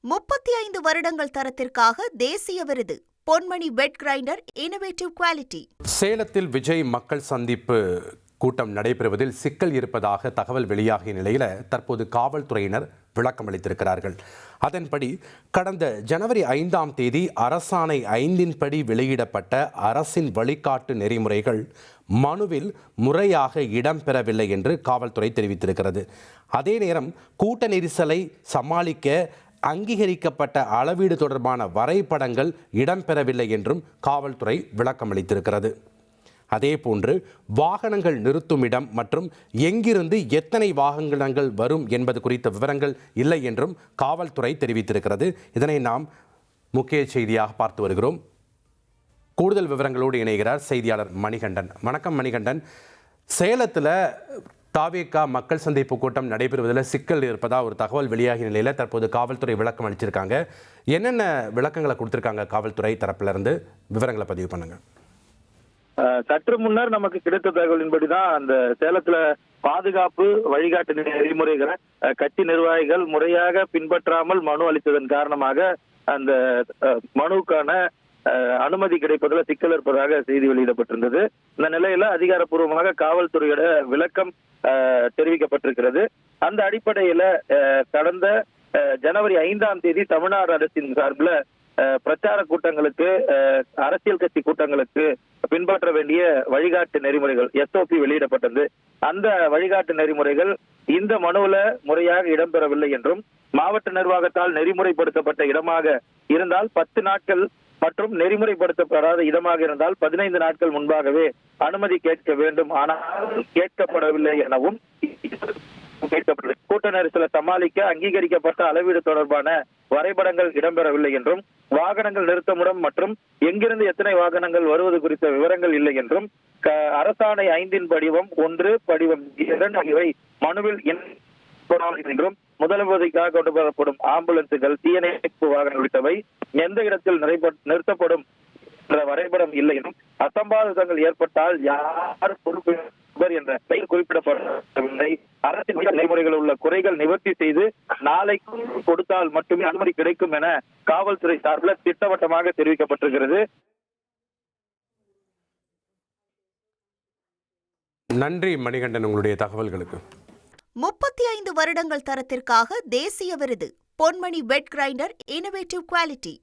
35 வருடங்கள் தரத்திற்காக தேசிய விருது பொன்மணி வெட் கிரைண்டர் இன்னோவேட்டிவ் குவாலிட்டி. சேலத்தில் விஜய் மக்கள் சந்திப்பு கூட்டம் நடைபெறுவதில் சிக்கல் இருப்பதாக தகவல் வெளியாகிய நிலையில் தற்போது காவல்துறையினர் விளக்கம் அளித்திருக்கிறார்கள். அதன்படி கடந்த ஜனவரி 5ஆம் தேதி அரசாணை 5 படி வெளியிடப்பட்ட அரசின் வழிகாட்டு நெறிமுறைகள் மனுவில் முறையாக இடம்பெறவில்லை என்று காவல்துறை தெரிவித்திருக்கிறது. அதே நேரம் கூட்ட நெரிசலை சமாளிக்க அங்கீகரிக்கப்பட்ட அளவீடு தொடர்பான வரைபடங்கள் இடம்பெறவில்லை என்றும் காவல்துறை விளக்கம் அளித்திருக்கிறது. அதேபோன்று வாகனங்கள் நிறுத்தும் இடம் மற்றும் எங்கிருந்து எத்தனை வாகனங்கள் வரும் என்பது குறித்த விவரங்கள் இல்லை என்றும் காவல்துறை தெரிவித்திருக்கிறது. இதனை நாம் முக்கிய செய்தியாக பார்த்து வருகிறோம். கூடுதல் விவரங்களோடு இணைகிறார் செய்தியாளர் மணிகண்டன். வணக்கம் மணிகண்டன். சேலத்தில் தாவேகா மக்கள் சந்திப்பு கூட்டம் நடைபெறுவதில் சிக்கல் இருப்பதாக ஒரு தகவல் வெளியாகிய நிலையில் தற்போது காவல்துறை விளக்கம் அளிச்சிருக்காங்க. என்னென்ன விளக்கங்களை கொடுத்திருக்காங்க காவல்துறை தரப்பிலிருந்து? விவரங்களை பதிவு பண்ணுங்க. சற்று முன்னர் நமக்கு கிடைத்த தகவலின்படிதான் அந்த சேலத்துல பாதுகாப்பு வழிகாட்டு நெறிமுறைகளை கட்சி நிர்வாகிகள் முறையாக பின்பற்றாமல் மனு அளித்ததன் காரணமாக அந்த மனுவுக்கான அனுமதி கிடைப்பதில் சிக்கல் இருப்பதாக செய்தி வெளியிடப்பட்டிருந்தது. இந்த நிலையில அதிகாரப்பூர்வமாக காவல்துறையோட விளக்கம் தெரிவிக்கப்பட்டிருக்கிறது. அந்த அடிப்படையில கடந்த ஜனவரி 5ஆம் தேதி தமிழ்நாடு அரசின் சார்பில் பிரச்சார கூட்டங்களுக்கு, அரசியல் கட்சி கூட்டங்களுக்கு பின்பற்ற வேண்டிய வழிகாட்டு நெறிமுறைகள் SOP வெளியிடப்பட்டது. அந்த வழிகாட்டு நெறிமுறைகள் இந்த மனுவுல முறையாக இடம்பெறவில்லை என்றும், மாவட்ட நிர்வாகத்தால் நெறிமுறைப்படுத்தப்பட்ட இடமாக இருந்தால் 10 நாட்கள் மற்றும் நெறிமுறைப்படுத்தப்படாத இடமாக இருந்தால் 15 நாட்கள் முன்பாகவே அனுமதி கேட்க வேண்டும். ஆனால் கேட்கப்படவில்லை எனவும், கூட்ட நெரிசலை சமாளிக்க அங்கீகரிக்கப்பட்ட அளவீடு தொடர்பான வரைபடங்கள் இடம்பெறவில்லை என்றும், வாகனங்கள் நிறுத்தமுடம் மற்றும் எங்கிருந்து எத்தனை வாகனங்கள் வருவது குறித்த விவரங்கள் இல்லை என்றும், அரசாணை 5 படிவம் 1 படிவம் 2 ஆகியவை மனுவில் என்றும், முதலுதவிக்காக கொண்டு வரப்படும் ஆம்புலன்ஸுகள், தீயணைப்பு வாகனங்கள் உள்ளிட்டவை எந்த இடத்தில் நிறுத்தப்படும் என்ற வரைபடம் இல்லை என்றும், அசம்பாவிதங்கள் ஏற்பட்டால் யார் பொறுப்பு என்ற பெயர் குறிப்பிடப்படவில்லை. அரசின் நடைமுறைகள் உள்ள குறைகள் நிவர்த்தி செய்து நாளைக்கு கொடுத்தால் மட்டுமே அனுமதி கிடைக்கும் என காவல்துறை சார்பில் திட்டவட்டமாக தெரிவிக்கப்பட்டிருக்கிறது. நன்றி மணிகண்டன், உங்களுடைய தகவல்களுக்கு. 35 வருடங்கள் தரத்திற்காக தேசிய விருது பொன்மணி வெட் கிரைண்டர் இன்னோவேட்டிவ் குவாலிட்டி.